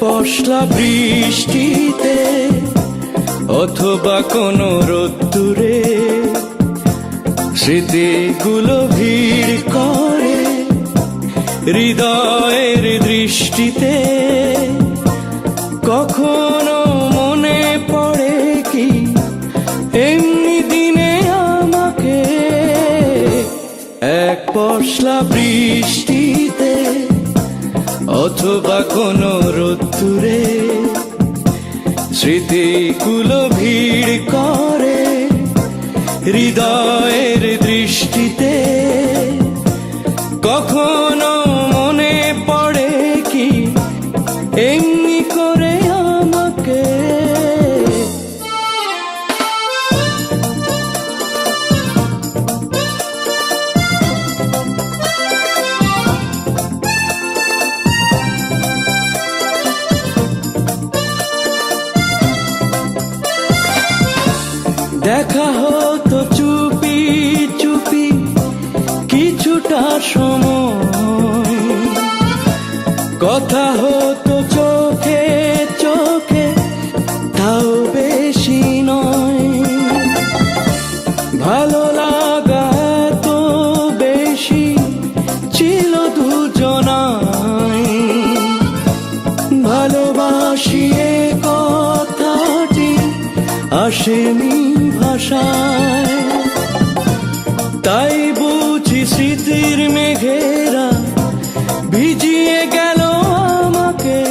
পশলা বৃষ্টিতে অথবা কোনো রোদ্দুরে স্মৃতিগুলো ভিড় করে হৃদয়ের দৃষ্টিতে। কখনো মনে পড়ে কি এমনি দিনে আমাকে, এক পশলা বৃষ্টিতে অথবা কোনো রোদ্দুরে স্মৃতিগুলো ভিড় করে হৃদয়ের দৃষ্টিতে। কখনো মনে পড়ে কি এমনি করে আমাকে। দেখা হতো চুপি চুপি কিছুটা সময়, কথা হতো চোখে চোখে তাও বেশি নয়। ভালো লাগা তো বেশি ছিল দুজনাই, ভালোবাসি এ কথাটি আসেনি ভাষায়। তাই বুঝি স্মৃতির মেঘেরা ভিজিয়ে গেল আমাকে,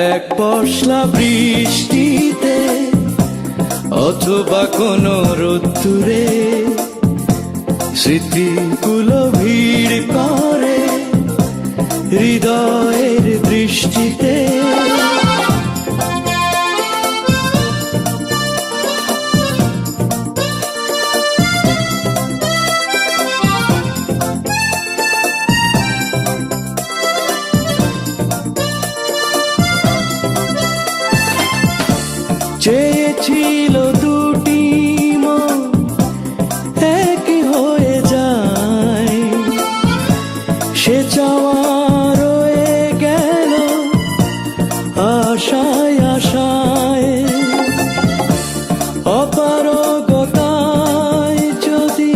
এক পশলা বৃষ্টিতে অথবা কোনো রোদ্দুরে স্মৃতিগুলো ভিড় করে হৃদয়ের দৃষ্টিতে। চেয়েছিল দুটি মন একই হয়ে যায়, সে চাওয়া রয়ে গেল আশায় আশায়। অপারগতায় যদি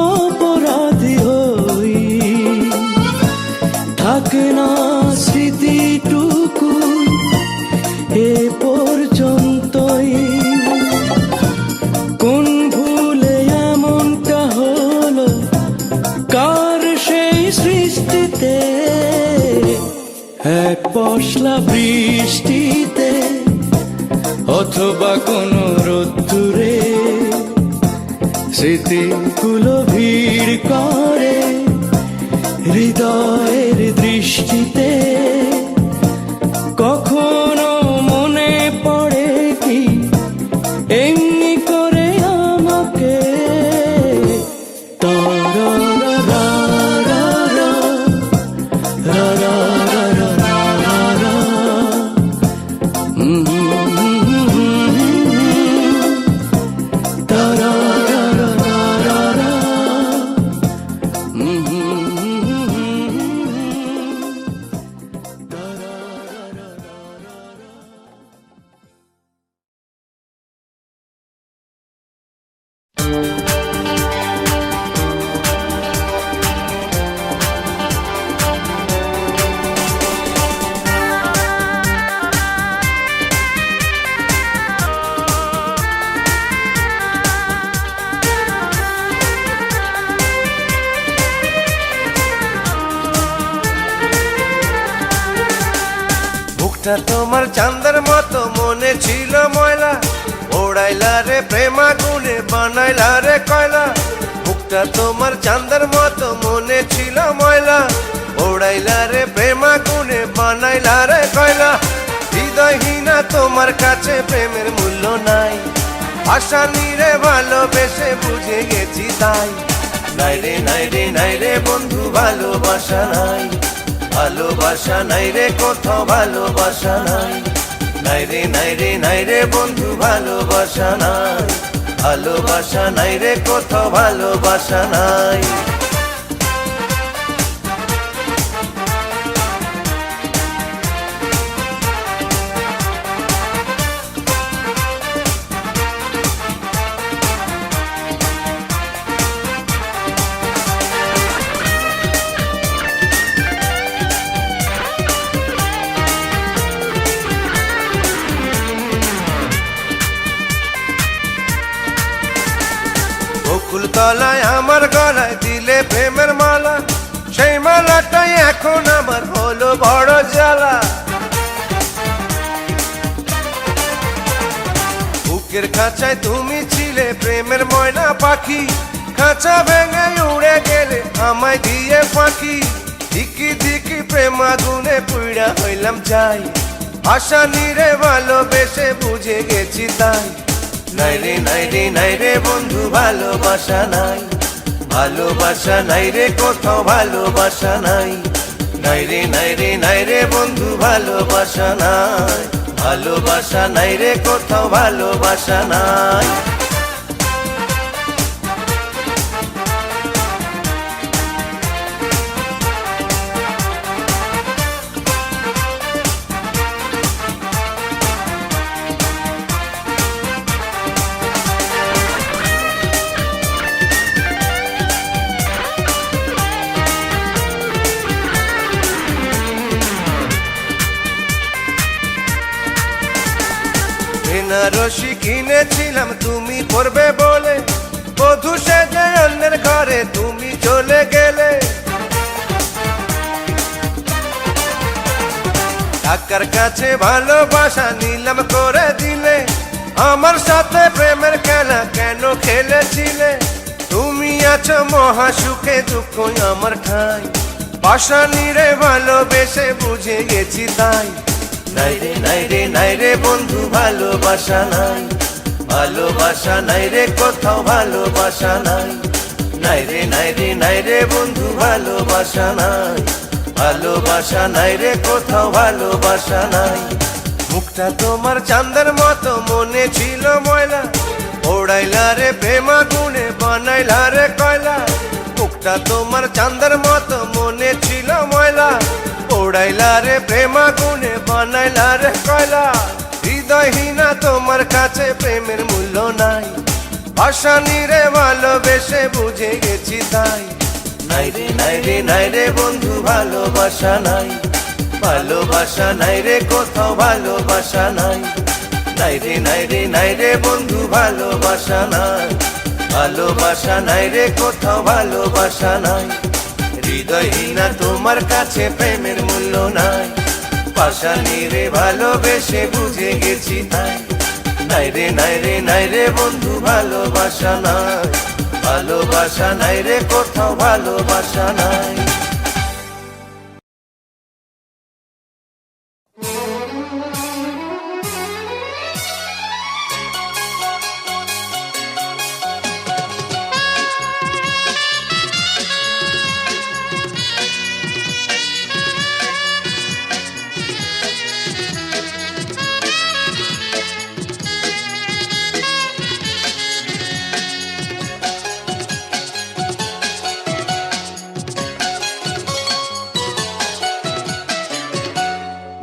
অপরাধী হই, থাকে না স্মৃতিটুকু এ পর্যন্তই। কোন ভুলে এমনটা হলো কার সেই সৃষ্টিতে, এক পশলা বৃষ্টিতে অথবা কোনো রোদ্দুরে স্মৃতিগুলো ভিড় করে হৃদয়ের দৃষ্টিতে। কখনো মনে পড়ে কি এমনি করে আমাকে। তোমার চাঁদের মতো মনে ছিল ময়লা, ওড়াইলা রে প্রেমা গুনে বানাইলা রে কয়লা। মুখটা তোমার চাঁদের মতো মনে ছিল ময়লা, ওড়াইলা রে প্রেমা গুনে বানাইলা রে কয়লা। হৃদয়হীনা তোমার কাছে প্রেমের মূল্য নাই, আশা নিরে ভালোবেসে বুঝে গেছি তাই। নাই রে নাই রে নাই রে বন্ধু ভালোবাসা নাই, ভালোবাসা নাই রে কোথাও ভালোবাসা নাই। নাই রে নাই রে নাই রে বন্ধু ভালোবাসা নাই, ভালোবাসা নাই রে কোথাও ভালোবাসা নাই। গলায় দিলে প্রেমের মালা, সেই মালাটাই এখন আমার হলো বড় জ্বালা। বুকের খাঁচায় তুমি ছিলে প্রেমের ময়না পাখি, খাঁচা ভেঙে উড়ে গেলে আমায় দিয়ে ফাঁকি। দিকি দিকি প্রেম আগুনে পুইড়া হইলাম চাই, আশা নিরে ভালোবেসে বুঝে গেছি তাই। নাইরে নাইরে নাইরে বন্ধু ভালোবাসা নাই, ভালোবাসা নাই রে কোথাও ভালোবাসা নাই। নাইরে নাইরে নাইরে বন্ধু ভালোবাসা নাই, ভালোবাসা নাই রে কোথাও ভালোবাসা নাই। বেনারসি কিনেছিলাম তুমি পরবে বলে, বধূ সেজে অন্যের ঘরে তুমি চলে গেলে। টাকার কাছে ভালোবাসা নিলাম করে দিলে, আমার সাথে প্রেমের খেলা কেন খেলেছিলে? তুমি আছো মহা সুখে দুঃখ আমার ঠাই, বাসা নিরে ভালোবেসে বুঝে গেছি তাই। নাইরে নাইরে নাইরে বন্ধু ভালোবাসা নাই, ভালোবাসা নাই রে কোথাও ভালোবাসা নাই। নাইরে নাইরে নাইরে বন্ধু ভালোবাসা নাই, ভালোবাসা নাই রে কোথাও ভালোবাসা নাই। মুখটা তোমার চাঁদের মতো মনে ছিল ময়লা, ওড়াইলা রে প্রেম আগুনে বানাইলা রে কয়লা। মুখটা তোমার চাঁদের মতো মনে ছিল ময়লা, ওড়াইলা রে প্রেম আগুনে বানাইলা রে কয়লা। হৃদয়হীনা তোমার কাছে প্রেমের মূল্য নাই, ভাষা নিরে ভালোবেসে বুঝে গেছি তাই। নাইরে নাইরে নাইরে বন্ধু ভালোবাসা নাই, ভালোবাসা নাই রে কোথাও ভালোবাসা নাই। নাইরে নাইরে নাইরে বন্ধু ভালোবাসা নাই, ভালোবাসা নাই রে কোথাও ভালোবাসা নাই। হৃদয়হীনা তোমার কাছে প্রেমের মূল্য নাই, ভাষা নিরে ভালোবেসে বুঝে গেছি তাই। নাইরে নাইরে নাইরে বন্ধু ভালোবাসা নাই, ভালোবাসা নাই রে কোথাও ভালোবাসা নাই।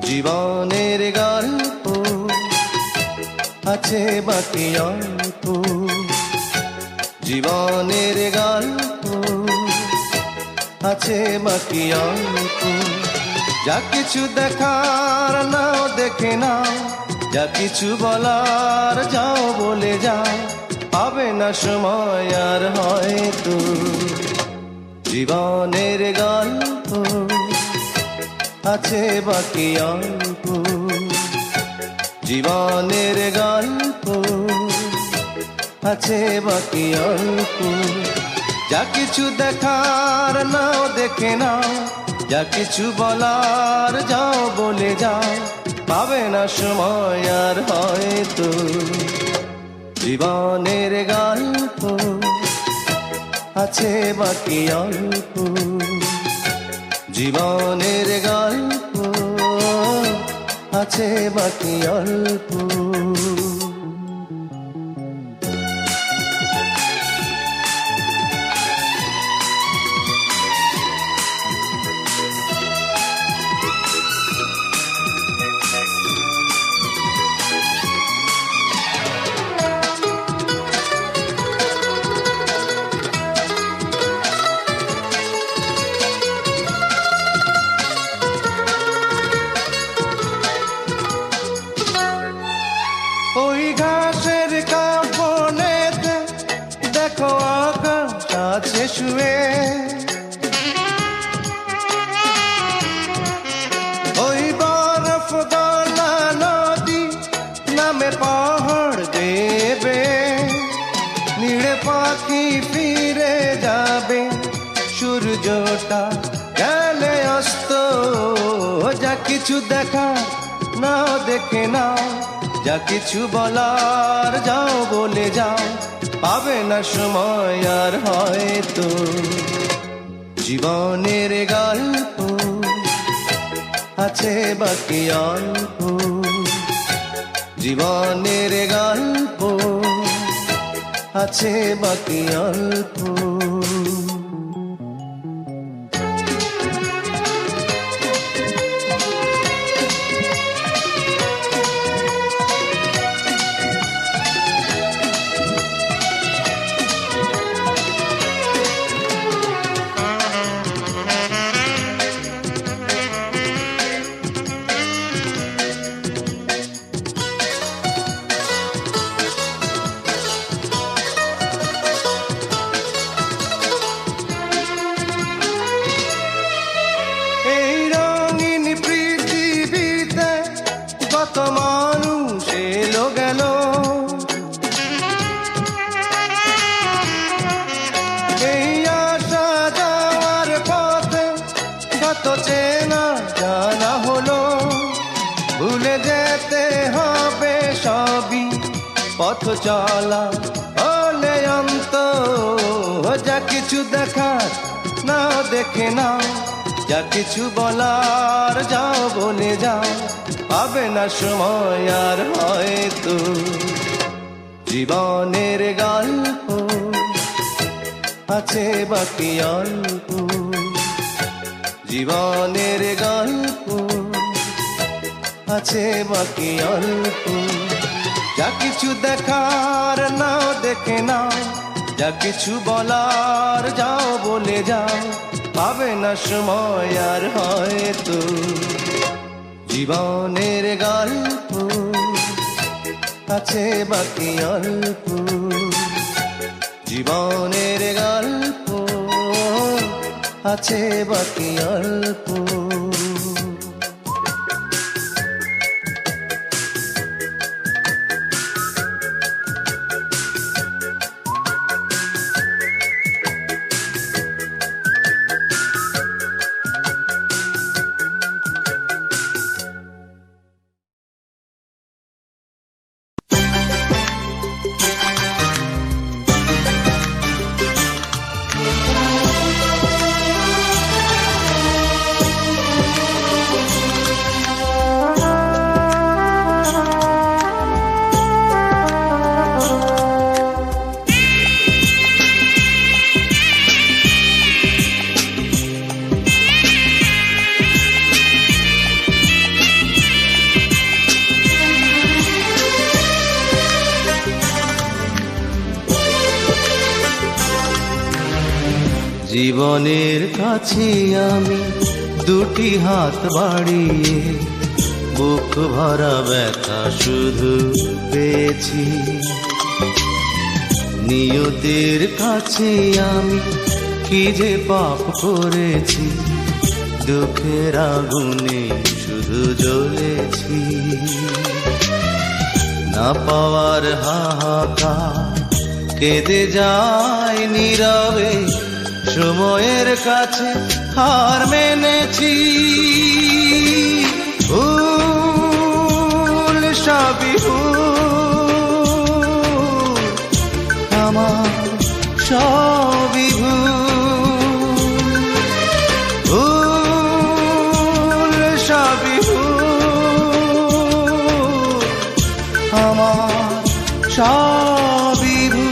জীবনের গল্প আছে বাকি অল্প, জীবনের গল্প আছে বাকি অল্প। যা কিছু দেখার নাও দেখে নাও, যা কিছু বলার যাও বলে যাও, পাবে না সময় আর হয়তো। জীবনের গল্প আছে বাকি অল্প, জীবনের গল্প আছে বাকি অল্প। যা কিছু দেখার নাও দেখে নাও, যা কিছু বলার যাও বলে যাও, পাবে না সময় আর হয়তো। জীবনের গল্প আছে বাকি অল্প, জীবনের গল্প আছে বাকি অল্প। ঘরে শুয়ে ওই বরফ গলা নদী নামে পাহাড় দেবে, নিড়ে পাখি ফিরে যাবে, সূর্যটা গেলে অস্ত। যা কিছু দেখা নাও দেখে নাও, যা কিছু বলার যাও বলে যাও, পাবে না সময় আর হয়তো। জীবনের গল্প আছে বাকি অল্প, জীবনের গল্প আছে বাকি অল্প। কত মানুষ এলো গেল, এই আসা যাওয়ার পথে কত চেনা জানা হলো। ভুলে যেতে হবে সবই, পথ চলা হলে অন্ত। যা কিছু দেখার নাও দেখে নাও, যা কিছু বলার যাও বলে যাও, পাবে না সময় আর হয়তো। জীবনের গল্প আছে বাকি অল্প, জীবনের গল্প আছে বাকি অল্প। যা কিছু দেখার নাও দেখে নাও, যা কিছু বলার যাও বলে যাও, পাবে না সময় আর হয়তো। জীবনের গল্প আছে বাকি অল্প, জীবনের গল্প আছে বাকি অল্প। জীবনের কাছে আমি দুটি হাত বাড়িয়ে বুক ভরা ব্যথা শুধু পেয়েছি। নিয়তির কাছে আমি কি যে পাপ করেছি, দুঃখের আগুনে শুধু জ্বলেছি। না পাওয়ার হাহাকার কেঁদে যায় নীরবে, সময়ের কাছে হার মেনেছি। ভুল সবই ভুল, আমার সবই ভুল। ভুল সবই ভুল, আমার সবই ভুল।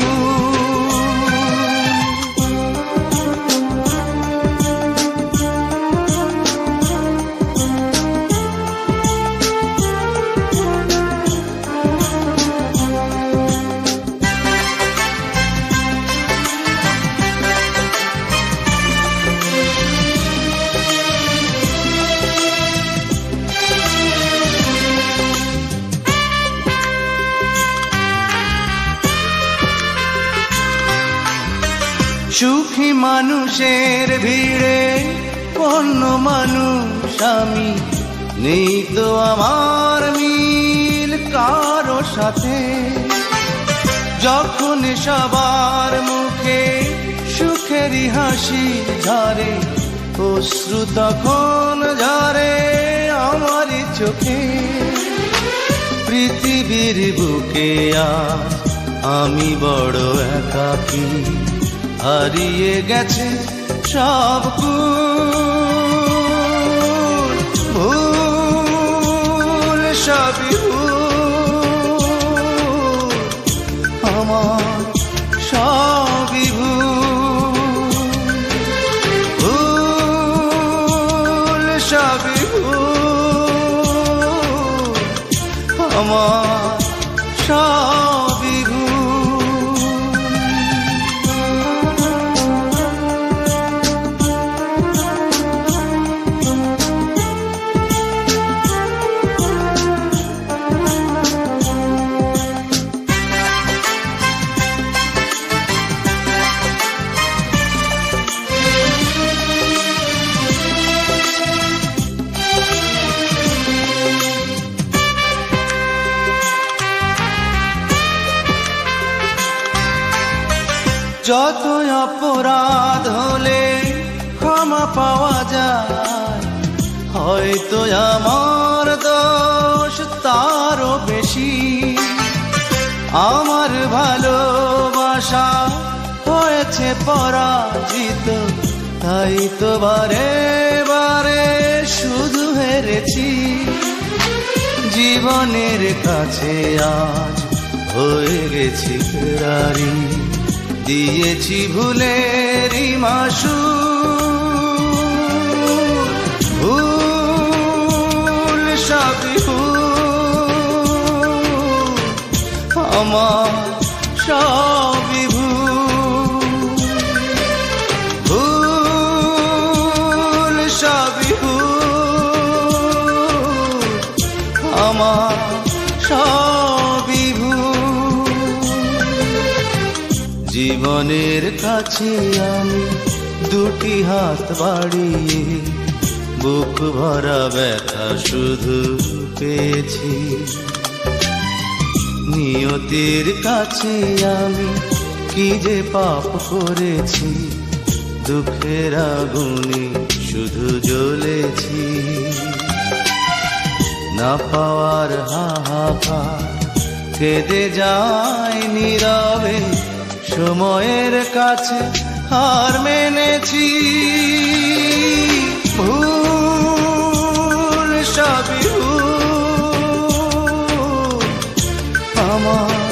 মানুষের ভিড়ে অন্য মানুষ আমি, নেই তো আমার মিল কারো সাথে। যখন সবার মুখে সুখেরই হাসি ঝরে, অশ্রু তখন ঝরে আমারই চোখে। পৃথিবীর বুকে আজ আমি বড় একাকী, হারিয়ে গেছে সব কুল, ভুল সবই ভুল, আমার সবই ভুল, ভুল সবই ভুল, আমার সবই ভুল। যত অপরাধ হলে ক্ষমা পাওয়া যায়, হয়তো আমার দোষ তারও বেশি। আমার ভালোবাসা হয়েছে পরাজিত, তাই তো বারে বারে শুধু হেরেছি। জীবনের কাছে আজ হয়ে গেছি ফেরারি, দিয়েছি ভুলেরই মাসুল, ভুল সবই ভুল, আমার সবই ভুল, ভুল সবই ভুল, আমার সবই ভুল। জীবনের কাছে আমি দুটি হাত বাড়িয়ে বুক ভরা ব্যথা শুধু পেয়েছি। নিয়তির কাছে আমি কি যে পাপ করেছি, দুঃখের আগুনে শুধু জ্বলেছি। না পাওয়ার হাহাকার কেঁদে যায় নীরবে, সময়ের কাছে হার মেনেছি। ভুল সবই ভুল, আমার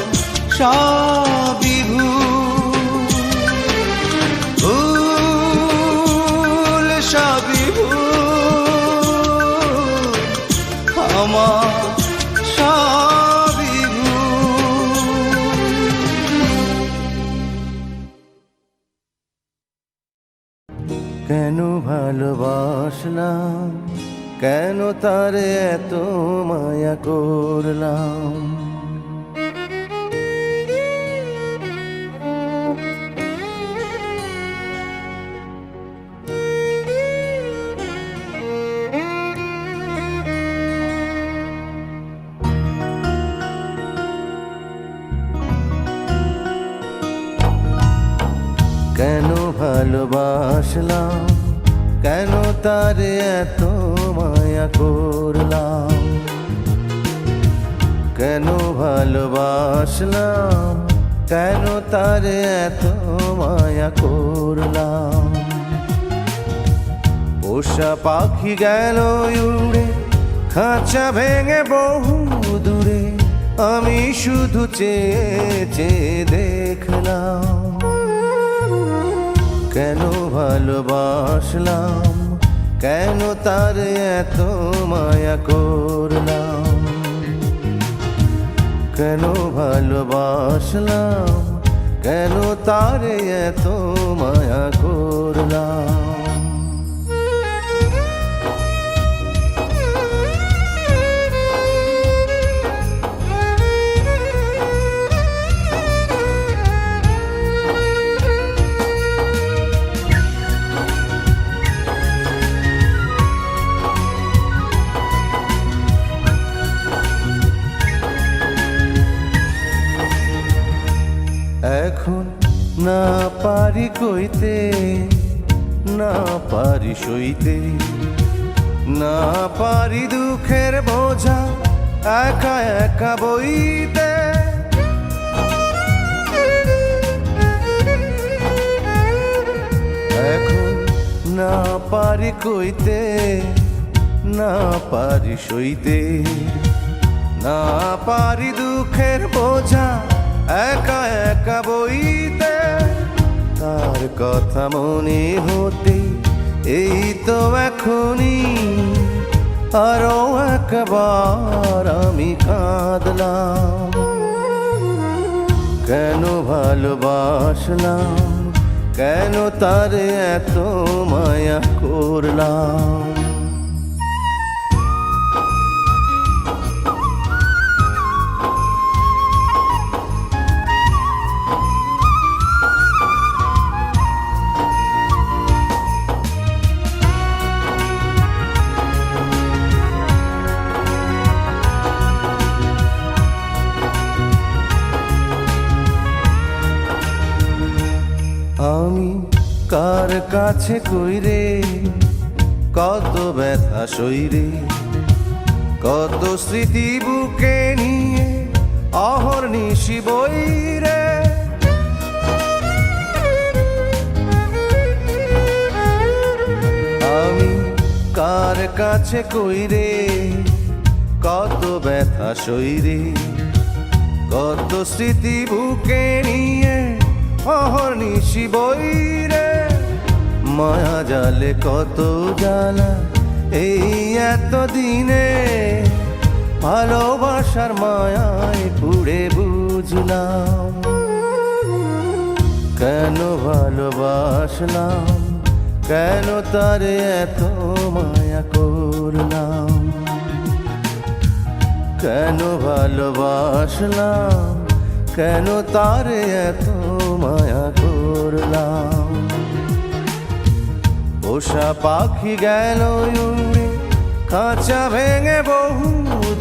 সবই ভুল, ভুল সবই ভুল, আমার সবই ভুল। কেন ভালোবাসলাম, কেন তারে এত মায়া করলাম। কেন ভালোবাসলাম, কেন তারে এত মায়া করলাম। কেন ভালোবাসলাম, কেন তারে এত মায়া করলাম। পোষা পাখি গেল উড়ে, খাঁচা ভেঙে বহু দূরে, আমি শুধু চেয়ে চেয়ে দেখলাম। কেন ভালোবাসলাম, কেন তারে এত মায়া করলাম। কেন ভালোবাসলাম, কেন তারে এত মায়া করলাম। না পারি কইতে, না পারি সইতে, না পারি দুঃখের বোঝা একা একা বইতে। এখন না পারি কইতে, না পারি সইতে, না পারি দুঃখের বোঝা একা একা বইতে। তার কথা মনে হতে এই তো এখনই আরো একবার আমি কাঁদলাম। কেন ভালোবাসলাম, কেন তারে এত মায়া করলাম। আমি কার কাছে কইরে কত ব্যথা সইরে, কত স্মৃতি বুকে নিয়ে অহর্নিশি বইরে। আমি কার কাছে কইরে কত ব্যথা সইরে, কত স্মৃতি বুকে নিয়ে অহর্নিশি বইরে। মায়া জালে কত জ্বালা এই এত দিনে, ভালোবাসার মায়ায় পুড়ে বুঝলাম। কেন ভালোবাসলাম, কেন তারে এত মায়া করলাম। কেন ভালোবাসলাম, কেন তারে এত মায়া করলাম। পোষা পাখি গেল উড়ে খাঁচা ভেঙে বহু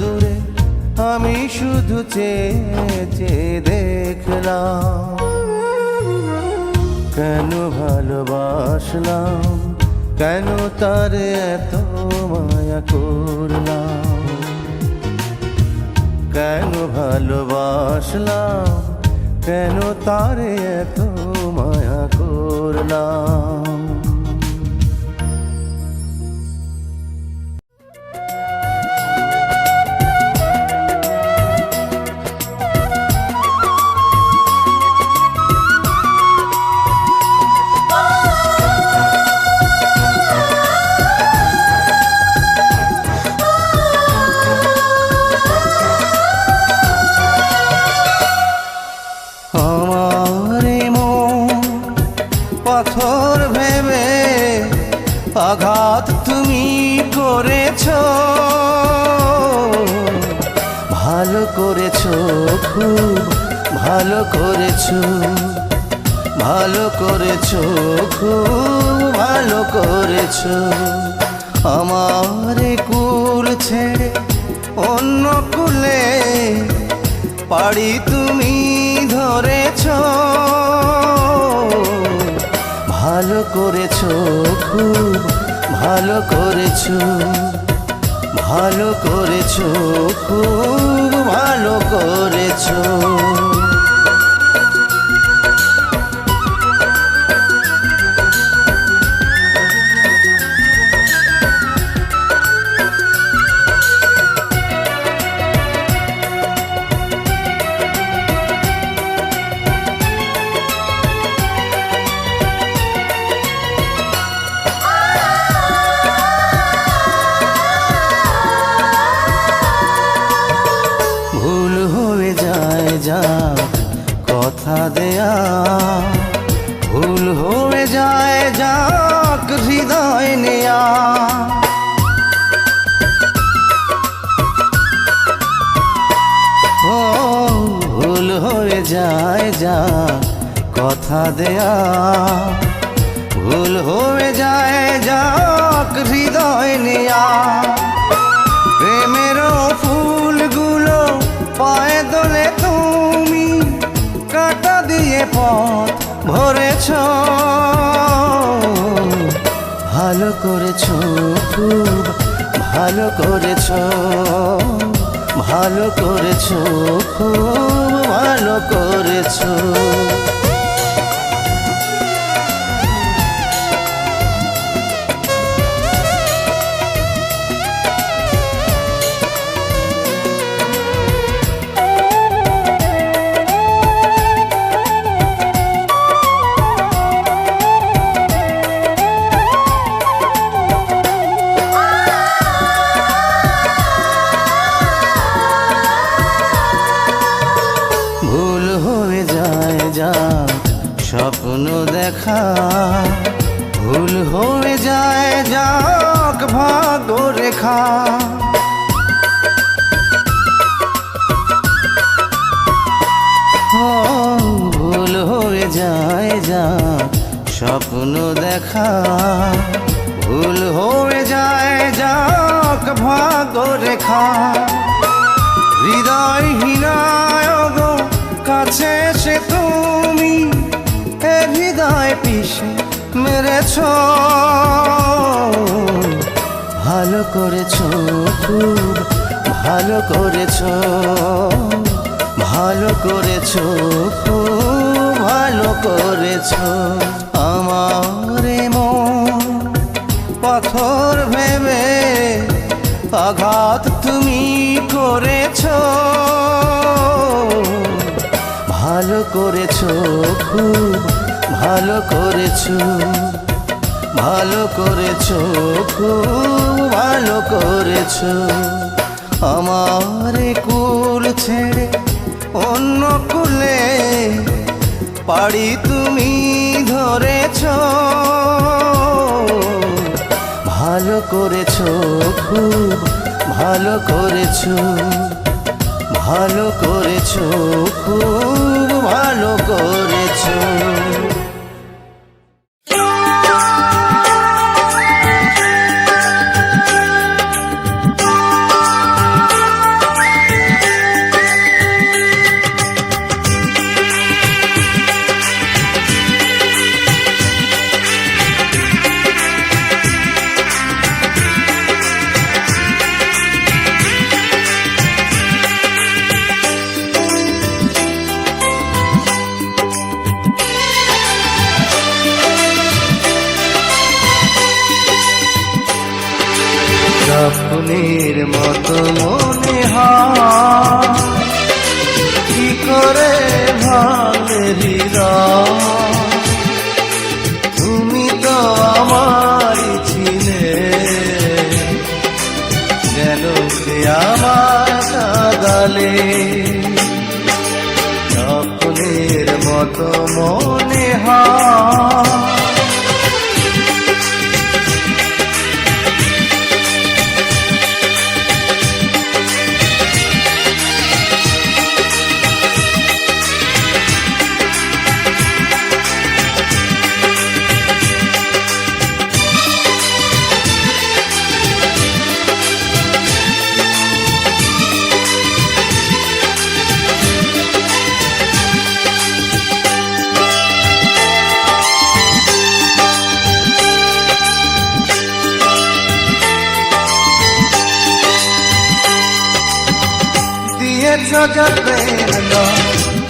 দূরে, আমি শুধু চেয়ে চেয়ে দেখলাম। কেন ভালোবাসলাম, কেন তারে এত মায়া করলাম। কেন ভালোবাসলাম, কেন তারে এত মায়া করলাম। পাথর ভেবে আঘাত তুমি করেছো, ভালো করেছো, খুব ভালো করেছো, ভালো করেছো, খুব ভালো করেছো। আমার কুল ছেড়ে অন্য কুলে পাড়ি তুমি ধরেছো, ভালো করেছো, খুব ভালো করেছো, ভালো করেছো, খুব ভালো করেছো। কথা দেয়া ভুল হয়ে যায়, যাক হৃদয় নেয়া। ও ভুল হয়ে যায়, যাক কথা দেয়া, ভুল হয়ে যায়, যাক হৃদয় নেয়া। প্রেমেরও ফুলগুলো পায়ে দোলে তুমি কাটা দিয়ে পথ করেছো, ভালো করেছো, খুব ভালো করেছো, ভালো করেছো, খুব ভালো করেছো। ভুল হয়ে যায় যাক স্বপ্ন দেখা, ভুল হয়ে যায় যাক ভাগ্য রেখা। ভুল হয়ে যায় যাক স্বপ্ন দেখা, ভুল হয়ে যায় যাক ভাগ্য রেখা। হৃদয়হীনায় গো কাছে এসে তুমি এ হৃদয় পিষে মেরেছ, ভালো করেছো, খুব ভালো করেছো, ভালো করেছো, খুব ভালো করেছো। আমার মন পাথর ভেবে আঘাত তুমি করেছো, ভালো করেছো, খুব ভালো করেছো, ভালো করেছো, খুব ভালো করেছো। আমার কুল ছেড়ে অন্য কুলে পাড়ি তুমি ধরেছো, ভালো করেছো, খুব ভালো করেছো, ভালো করেছো, খুব ভালো করেছো। স্বপ্নের মতো মনে হয় কি করে ভাঙে হৃদয়, তুমি তো আমারই ছিলে, যেন সে আমার কাঁদালে। স্বপ্নের মতো মনে হয়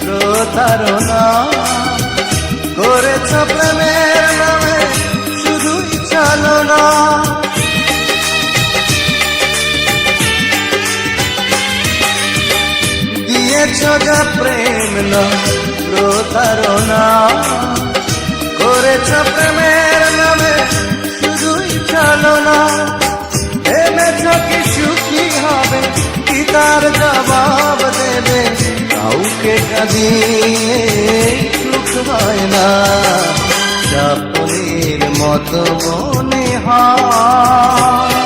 প্রতারণা করেছ প্রেমের নামে শুধুই চালনা। দিয়েছ যা প্রেম না প্রতারণা, করেছ প্রেমের নামে শুধুই চালনা। ভেবেছ কি সুখী হবে, কি তার জবাব দেবে, কাউকে কাঁদিয়ে সুখ হয় না। স্বপ্নের মতো মনে হয়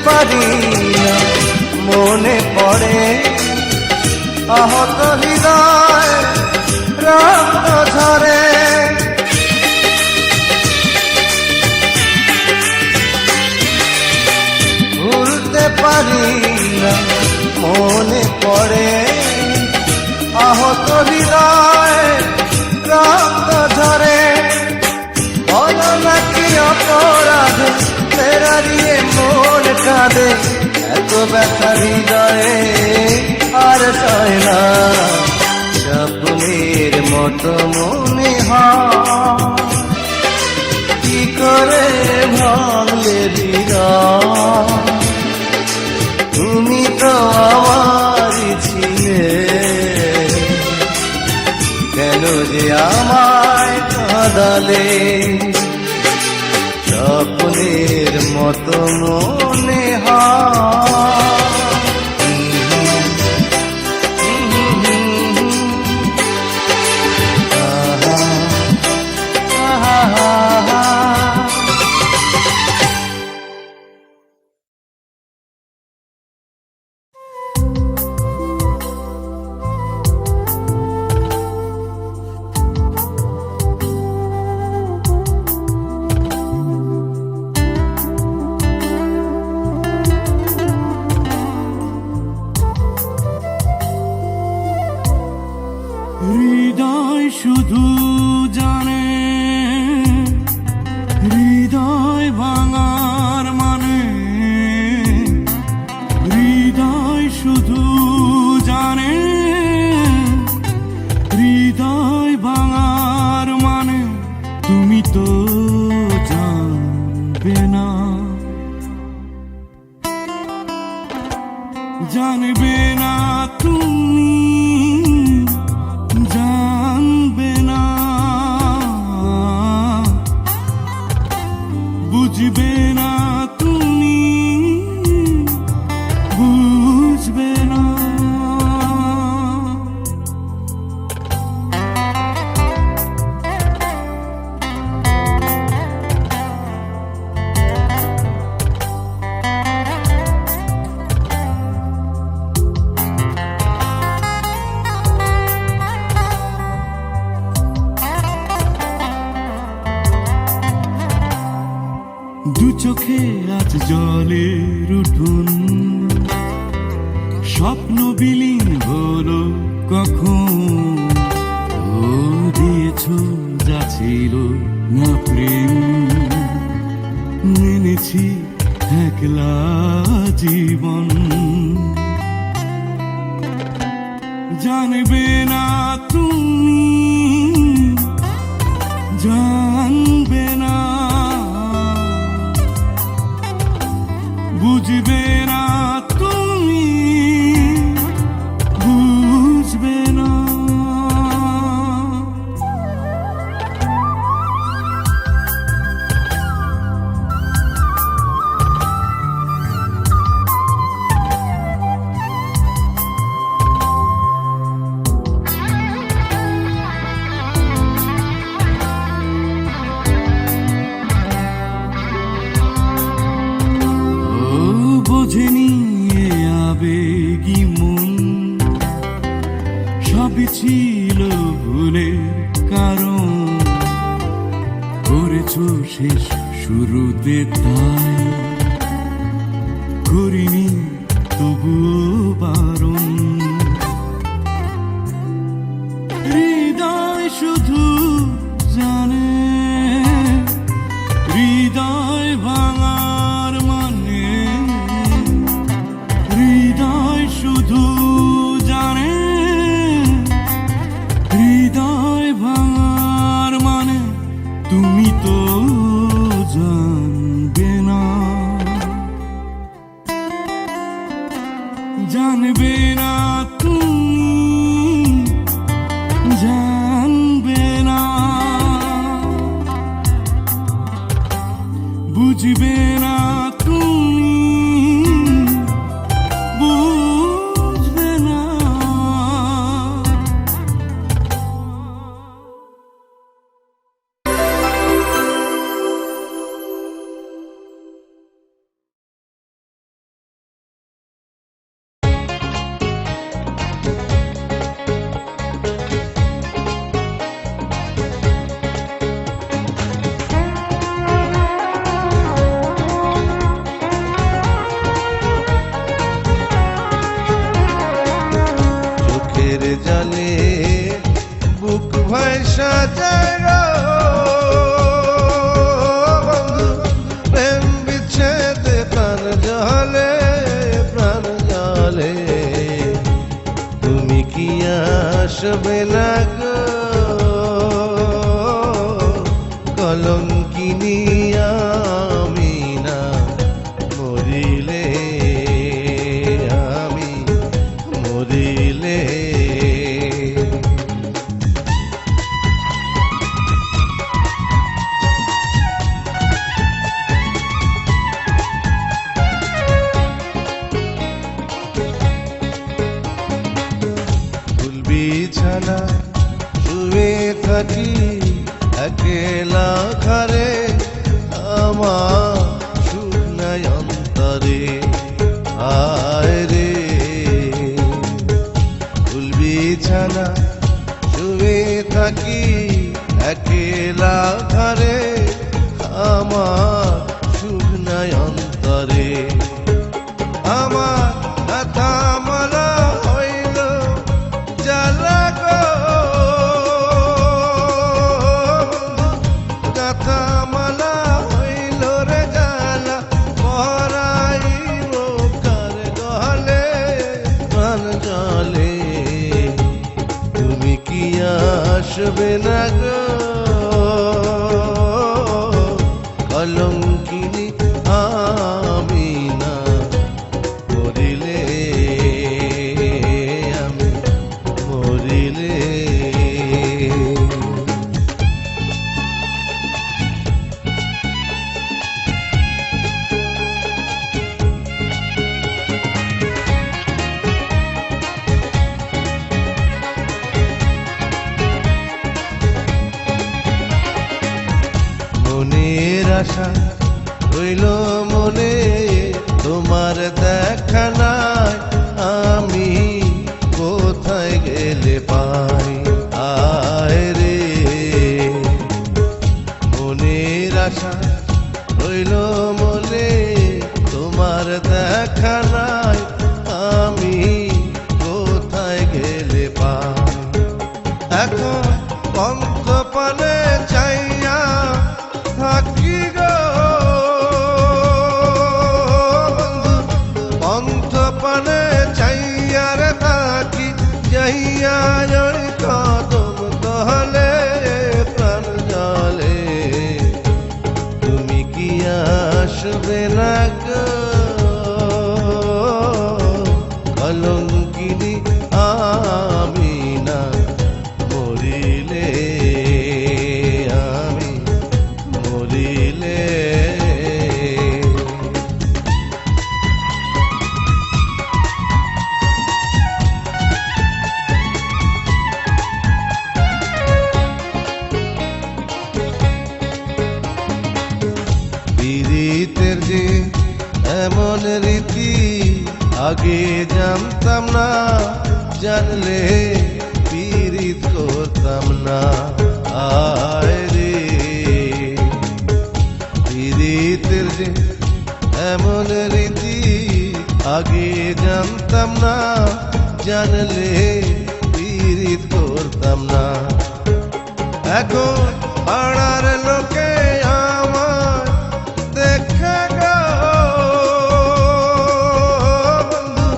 পারি না, মনে পড়ে আহত হৃদয় রক্ত ঝরে। ভুলতে পারি না, মনে পড়ে আহত হৃদয় রক্ত ঝরে। বলো নাকি অপরাধে ফেরারিয়ে মন কাঁদে, এত ব্যথা হৃদয়ে আর সয় না। স্বপ্নের মতো মনে হয়, কি করে ভাঙলে হৃদয়। তুমি তো আমারই ছিলে, কেন যে আমায় কাঁদালে। স্বপ্নের মতো মনে হয়। হৃদয় শুধু জানে হৃদয় ভাঙার মানে, হৃদয় শুধু জানে হৃদয় ভাঙার মানে। তুমি তো জানবে না, জানবে না তুমি, জানবে না, বুঝবে না তুমি, বুঝবে না। দু চোখে আজ জলের উঠুন, স্বপ্ন বিলীন হলো কখন। ও দিয়েছ যা ছিল না প্রেম, মেনেছি একলা জীবন। জানবে না তুমি, জানবে না, বুঝবে না তুমি, বুঝবে না। বোঝেনি এ আবেগী মন, সবই ছিল ভুলের কারণ। করেছ শেষ শুরুতে তাই, করিনি তবুও বারণ। হৃদয় শুধু জানে হৃদয় ভাঙার মানে, হৃদয় শুধু জানে হৃদয় ভাঙার মানে। তুমি তো জানবে না, জানবে না ভাইসা যায় গো বন্ধু প্রেম বিচ্ছেদে প্রাণ জলে প্রাণ জলে তুমি কি আসবে না গো কলঙ্কিনী আমি না মরিলে আমি মরিলে বিছানা শুয়ে থাকি একলা ঘরে আমার সুখ নাই অন্তরে আয় রে ফুল বিছানা শুয়ে থাকি একলা ঘরে আমার সুখ নাই অন্তরে আমার ব্যথা মালা হইল জ্বালা গো ব্যথা মালা হইল রে জ্বালা পরাইব কার গলে প্রাণ জলে তুমি কি আসবে না গো কলঙ্কিনী আমি না মরিলে আমি মরিলে মনের আশা রইল মনে তোমার দেখা নাই আমি কোথায় গেলে পাই আয় রে মনের আশা রইল মনে তোমার দেখা নাই আমি কোথায় গেলে পাই এখন পন্থ পানে চাইয়া থাকি গো পন্থ পানে চাইয়ার থাকি যাইয়া ওই কদম তলে প্রাণ জলে তুমি কি আসবে না গো কলঙ্কিনী আমি না মরিলে আমি মরিলে পীড়িতের যে এমন রীতি আগে জানতাম না জানলে পীড়িত করতাম না আয় রে পীড়িতের যে এমন রীতি আগে জানতাম না জানলে পীড়িত করতাম না এখন পাড়ার লোকে আমার দেখে গো বন্ধু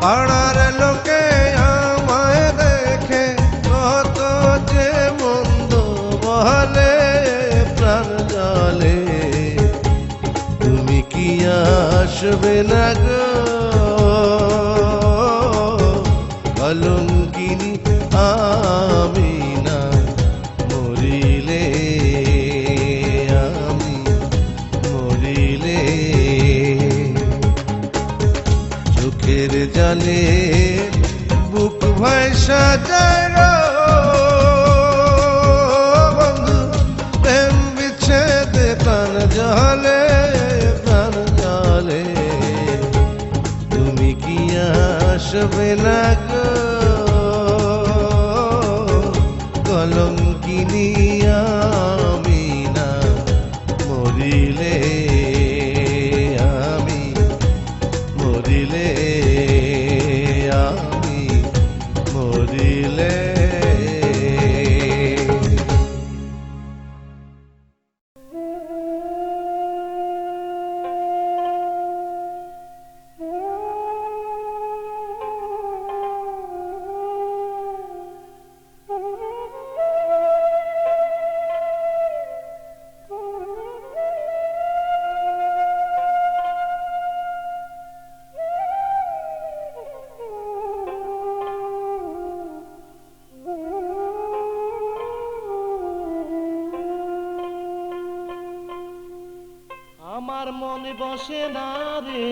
পাড়ার লোকে আমায় দেখে কত যে মন্দ বলে প্রাণ জলে তুমি কি আসবে না গো কলঙ্কিনী আমি না মরিলে আমি মরিলে চোখের জলে বুক ভাইসা যায় গো বন্ধু প্রেম বিচ্ছেদে প্রাণ জলে প্রাণ জলে তুমি কি আসবে না গো কলঙ্কিনী আমি না মরিলে আমি মরিলে আমি মরিলে আমার মনে বসে না রে।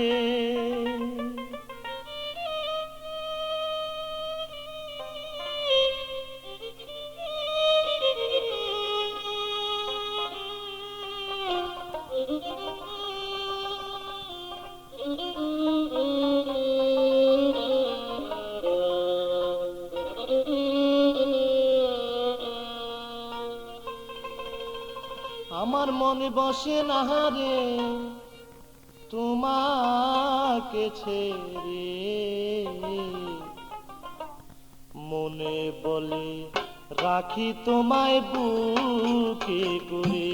আমার মনে বসে না রে তোমাকে ছেড়ে, মনে বলে রাখি তোমায় বুকে করে,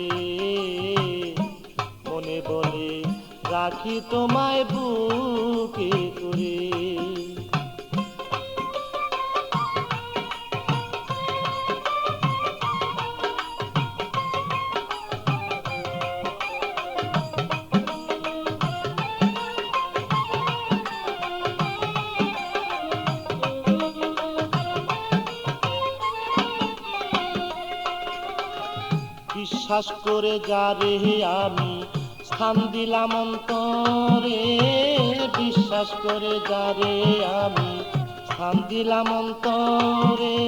মনে বলে রাখি তোমায় বুকে করে। বিশ্বাস করে যারে আমি স্থান দিলাম অন্তরে, বিশ্বাস করে যারে আমি স্থান দিলাম অন্তরে,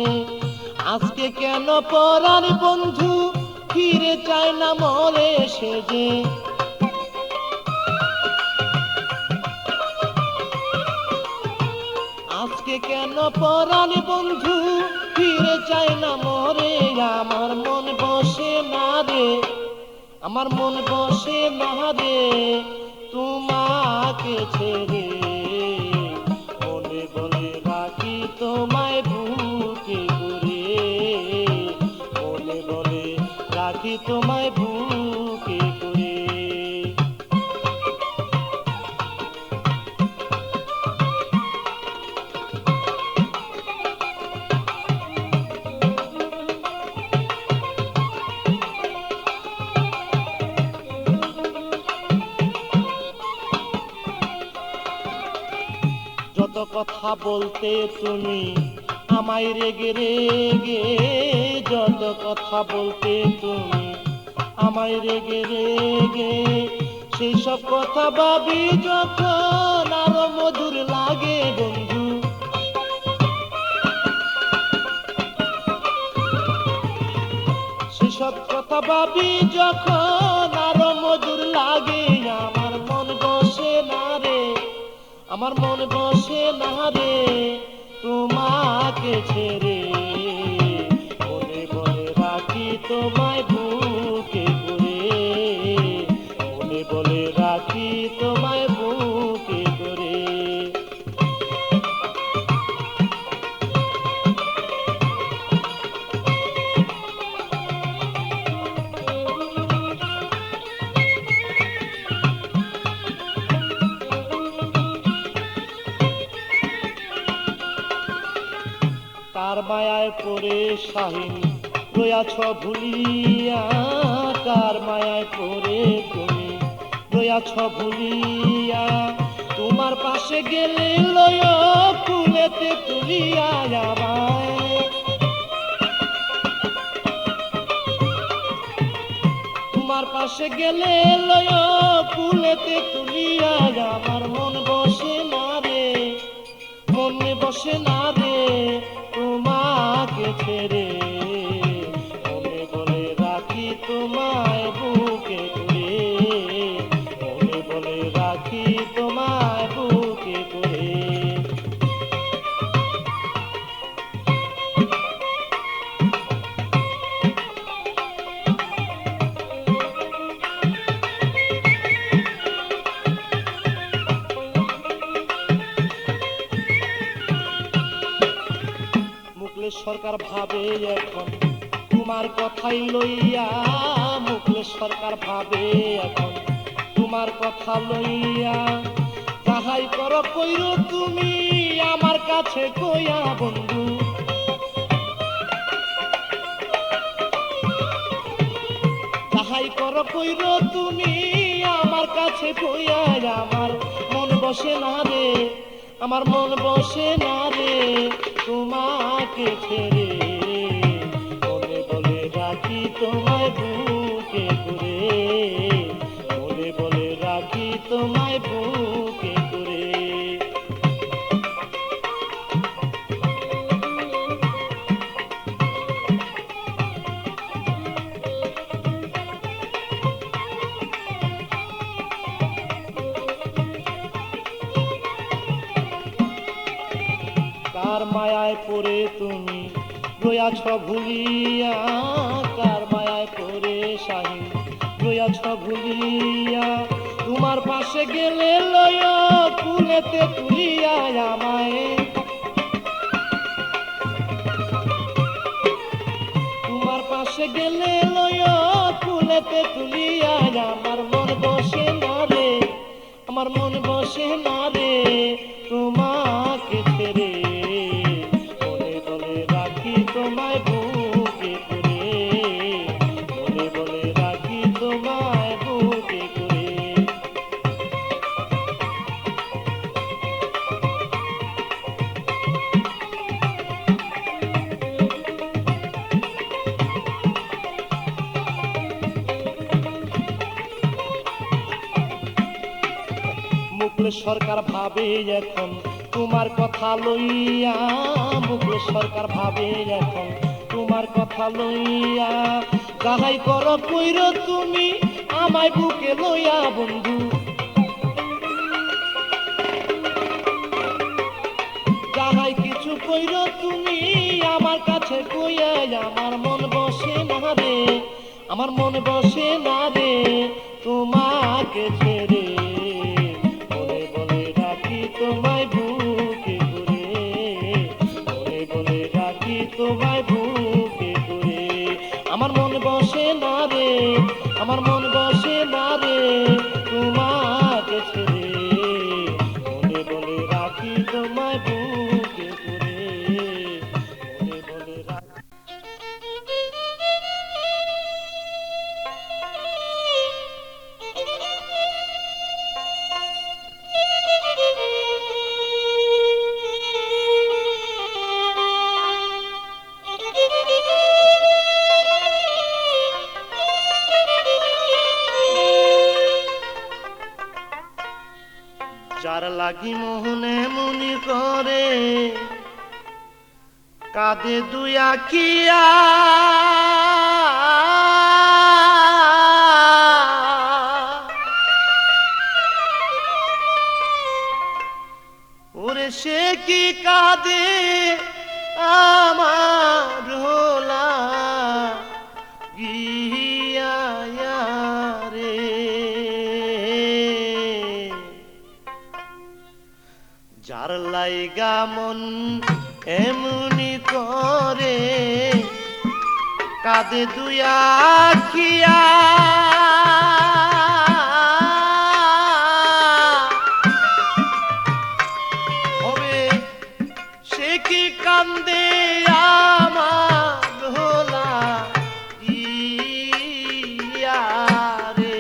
আজকে কেন পরার বন্ধু ফিরে চায় না মরে সে যে। আজকে কেন পরার বন্ধু ফিরে চায় না মরে, আমার মন বসে না রে, আমার মন বসে না রে তোমাকে ছেড়ে, মনে বলে রাখি তোমায় বুকে করে, মনে বলে রাখি তোমায় বুকে করে। যত কথা বলতে তুমি আমায় রেগে রেগে, যত কথা বলতে তুমি আমায় রেগে রেগে, সেই সব কথা ভাবি যখন আরো মধুর লাগে বন্ধু। সেসব কথা ভাবি যখন আরো মধুর লাগে, আমার মন বসে না রে, আমার মন বসে না রে তোমাকে ছেড়ে, মনে বলে রাখি তোমায় বুকে করে, মনে বলে রাখি তোমায় বুকে করে। কার মায়ায় পড়ে শাহিন রয়াছ ভুলিয়া, কার মায়ায় পড়ে তুমি রয়াছ ভুলিয়া, তোমার পাশে গেলে লয় ফুলেতে তুলিয়া আমায়, তোমার পাশে গেলে লয় ফুলেতে তুলিয়া, আমার মন বসে না রে, মনে বসে না রে তোমাকে ছেড়ে, মনে বলে রাখি তোমায় বুকে করে, মনে বলে রাখি তোমায় বুকে করে। মুখলেস সরকার ভাবে এখন তোমার কথাই লইয়া, মুখলেস সরকার ভাবে এখন তোমার কথা লইয়া, যাহাই করো কইরো তুমি আমার কাছে কইয়া বন্ধু, যাহাই করো কইরো তুমি আমার কাছে কইয়া, আমার মন বসে না রে, আমার মন বসে না রে তোমাকে ছেড়ে, মনে বলে রাখি তোমায় বুকে করে, মনে বলে মায়ায় পড়ে তুমি রয়াছ ভুলিয়া, কার মায়ায় পড়ে শাহিন রয়াছ ভুলিয়া, তোমার পাশে গেলে লয় কুলেতে তুলিয়া আমায়, তোমার পাশে গেলে লয় কুলেতে তুলিয়া, আমার মন বসে না রে, আমার মন বসে না রে তোমাকে ছেড়ে, বলে বলে রাখি তোমায় বুকে করে, বলে বলে রাখি তোমায় বুকে করে। মুকুল সরকার ভাবে এখন তোমার কথা লইয়া, মুকুল সরকার ভাবে এখন তোমার কথা লইয়া, যাহাই করো কইর তুমি আমায় বুকে লইয়া বন্ধু, যাহাই কিছু কইর তুমি আমার কাছে কইয়া, আমার মন বসে না রে, আমার মন বসে না রে তোমাকে ছেড়ে, তোমায় বুকে করে, বলে বলে রাখি তোমায় বুকে করে, আমার মন বসে না রে, আমার মন বসে না রে তোমাকে ছেড়ে, বলে বলে রাখি তোমায় বুকে করে, বলে বলে রাখি। যার লাগি মোহনে মুনি করে কাঁদে দুই আখিয়া, ওরে সে কি কাঁদে আমার হোলা গিয়া রে, যার লাইগা মন এমনি করে কাঁদে দুই আখিয়া, হবে সে কি কান্দে আমার হোলা ইয়া রে।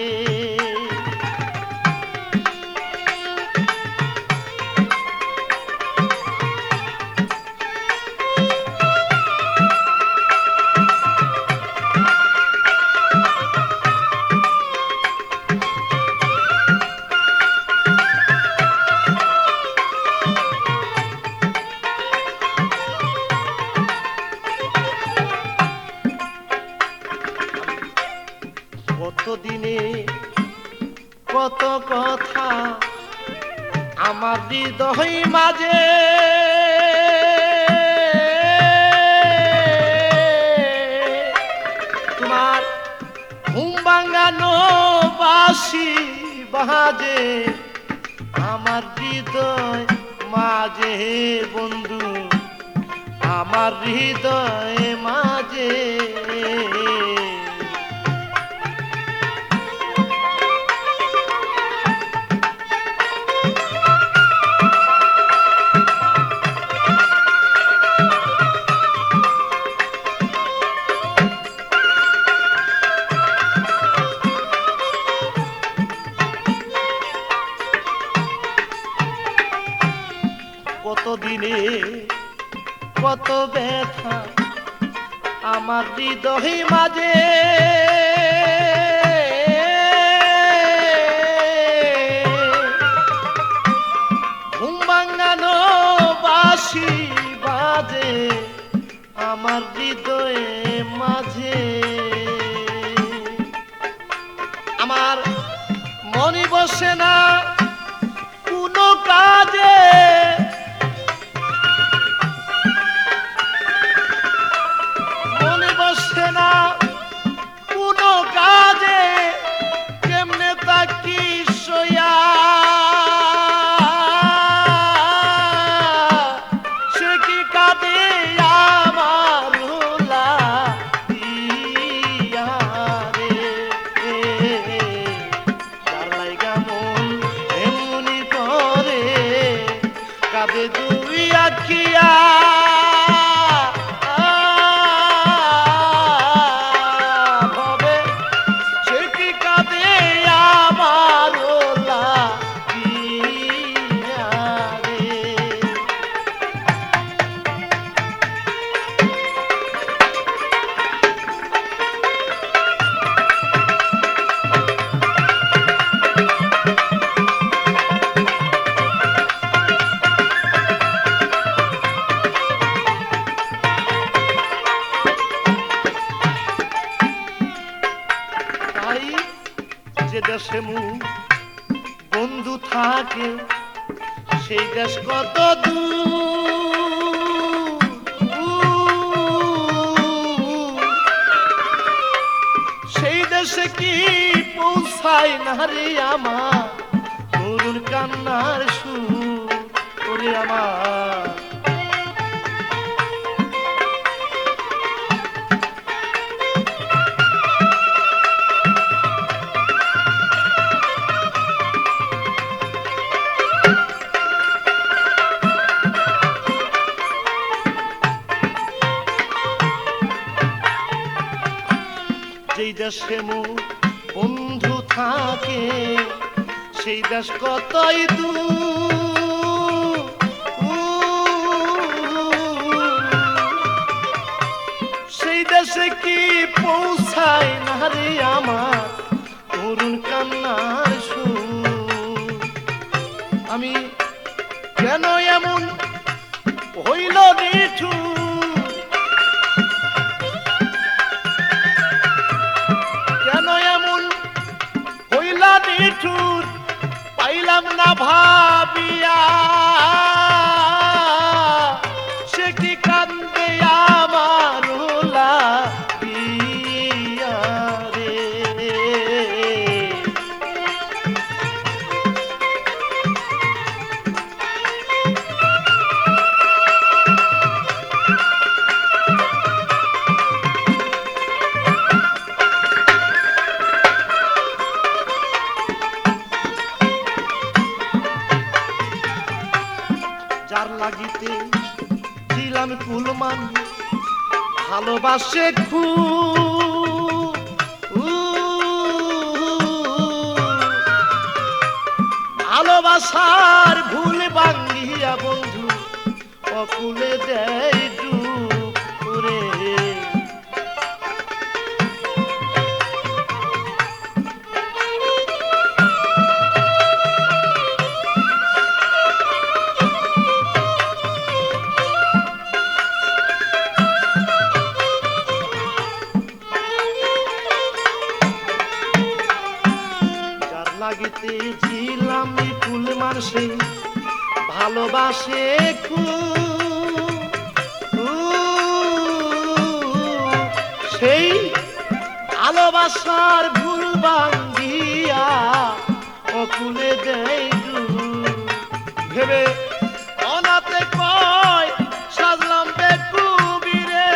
কতদিনে কত কথা আমার হৃদয় মাঝে, তোমার ঘুম ভাঙানো বাঁশি বাজে আমার হৃদয় মাঝে বন্ধু, আমার হৃদয় মাঝে। কতদিনে কত ব্যথা আমার হৃদয় মাঝে, ঘুম ভাঙানো বাঁশি বাজে আমার হৃদয়ে মাঝে, আমার মনে বসে না কোনো কাজে, দেখিয়া ভবে সে কি কাঁদে আমার লাগিয়া রে। তাই যে দেশে বন্ধু থাকে সেই দেশ কত দূর, সেই দেশে কি পৌঁছায় না রে আমার করুণ কান্নার সুর ওরে আমার। যেই দেশে বন্ধু থাকে সেই দেশ কতই দূর, সেই দেশে কি পৌঁছায় না রে আমার করুণ কান্নার সুর। আমি কেন এমন হইল নিঠুর, নিঠুর পাইলাম না ভাবিয়া সে কি কান্দে আমার লাগিয়া রে। যার লাগিতে ছিলাম কুলমান ভালোবাসে খুব, ভালোবাসার ভুল ভাঙ্গিয়া বন্ধু অকুলে দেয় ডুব রে। লাগিতে ছিলাম ফুল মানুষে ভালোবাসে সেই ভালোবাসার ভুল ভাঙ্গিয়া অকুলে দেয় ভেবে অনাথে কয় সাজলাম বেকুবিরে।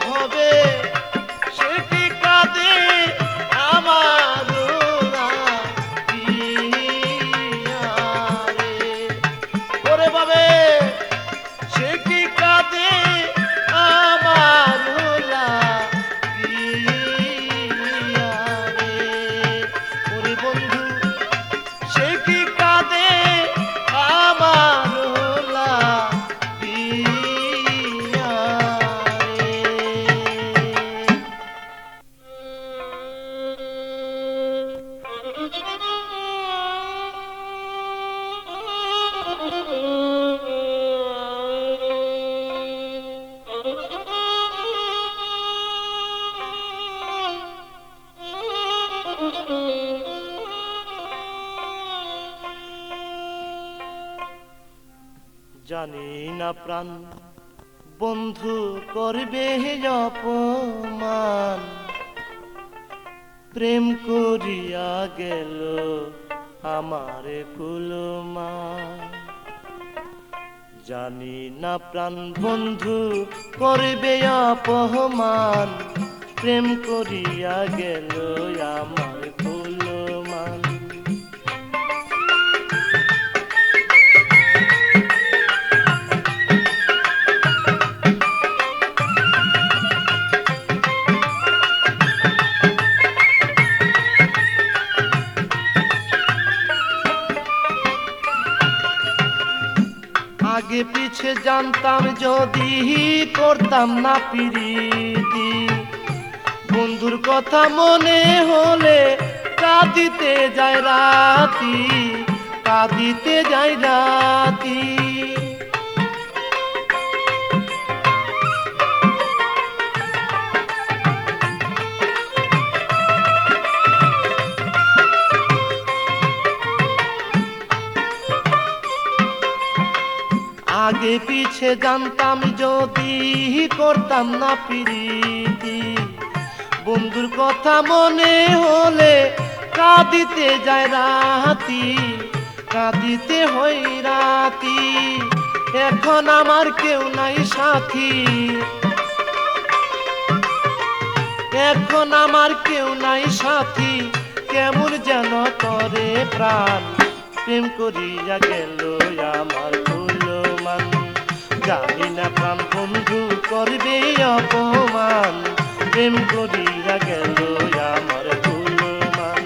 হবে জানি না প্রাণ বন্ধু করবে অপমান, প্রেম করিয়া গেল আমারে কুলমান। জানি না প্রাণ বন্ধু করবে অপমান, প্রেম করিয়া গেল আমার কুলমান। আগে পিছে জানতাম যদি করতাম না প্রীতি, বন্ধুর কথা মনে হলে কাঁদিতে যায় রাতি, কাঁদিতে যায় রাতি। আগে পিছে জানতাম যদি করতাম না প্রীতি, বন্ধুর কথা মনে হলে কাঁদিতে যায় রাতি, কাঁদিতে হই রাতি। এখন আমার কেউ নাই সাথী, এখন আমার কেউ নাই সাথী, কেমন যেন করে প্রাণ, প্রেম করিয়া গেল আমার কুলমান। জানি না প্রাণ বন্ধু করবে অপমান, প্রেম করিয়া গেল আমার কুলমান।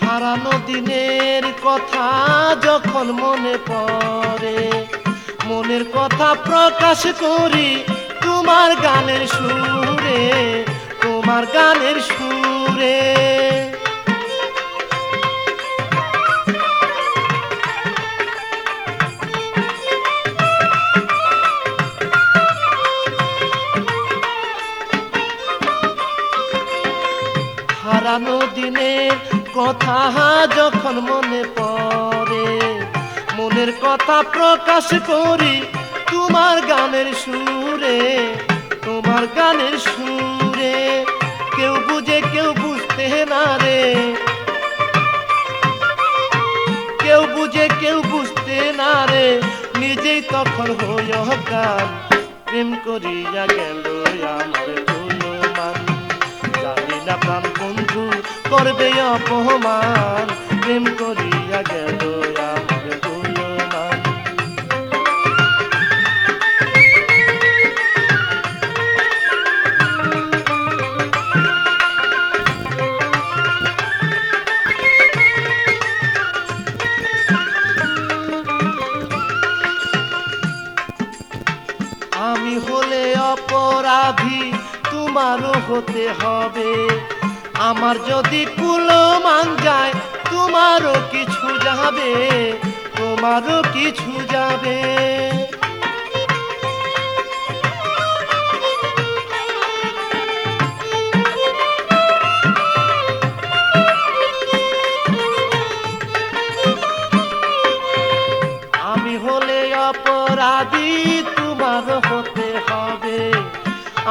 হারানো দিনের কথা যখন মনে পড়ে, মনের কথা প্রকাশ করি তোমার গানের সুরে, তোমার গানের সুরে। হারানো দিনের কথা যখন মনে পড়ে, মনের কথা প্রকাশ করি তোমার গানের সুরে, তোমার গানের সুরে। কেউ বুঝে কেউ বুঝতে না রে, কেউ বুঝে কেউ বুঝতে না রে, নিজেই তখন হইয়া গান, প্রেম করিয়া গেল আমার কুলমান। জানি না প্রাণ বন্ধু করবে অপমান, প্রেম করিয়া গেল আমার কুলমান। আমি হলে অপরাধী তোমারও হতে হবে, আমার যদি কুলমান যায় তোমারও কিছু যাবে, তোমারও কিছু যাবে। আমি হলে অপরাধী তোমারও হতে হবে,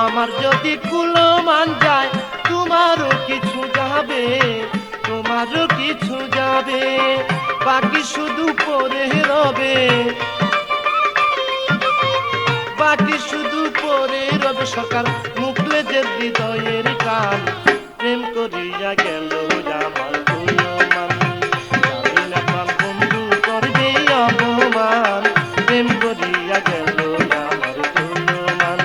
আমার যদি কুলমান যায় তোমারও কিছু যাবে, তোমারও কিছু যাবে। বাকি শুধু পড়ে রবে, বাকি শুধু পড়ে রবে সকাল মুখলে যে হৃদয়ের কান, প্রেম করিয়া গেল আমার কুলমান। জানি না প্রাণ বন্ধু করবে অপমান, প্রেম করিয়া গেল আমার কুলমান।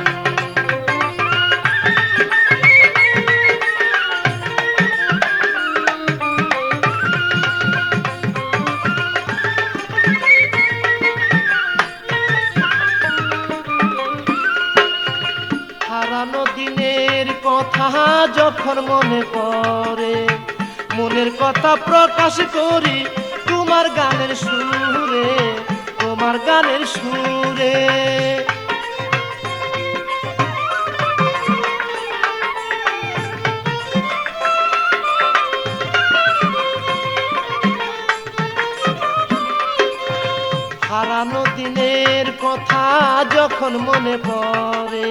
হারানো দিনের কথা যখন মনে পড়ে, মনের কথা প্রকাশ করি তোমার গানের সুরে, তোমার গানের সুরে। হারানো দিনের কথা যখন মনে পড়ে,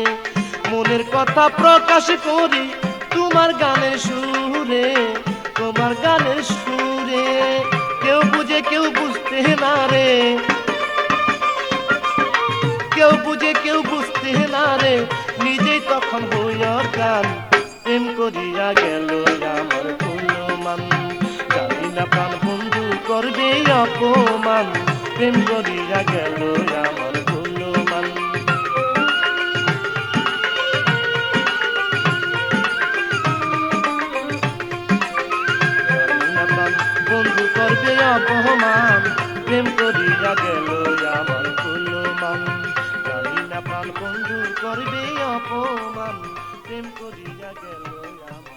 মনের কথা প্রকাশ করি তোমার গানের সুরে, তোমার গানের সুরে। কেউ বুঝে কেউ বুঝতে না রে, কেউ বুঝে কেউ বুঝতে না রে, নিজেই তখন হইয়া গান। প্রেম করিয়া গেল আমার কুলমান, জানি না প্রাণ বন্ধু করবে অপমান। প্রেম করিয়া গেল আমার কুলমান। জানি না প্রাণ বন্ধু করবে অপমান। প্রেম করিয়া গেল আমার কুলমান, জানি না প্রাণ বন্ধু করবে অপমান। প্রেম করিয়া গেল আমার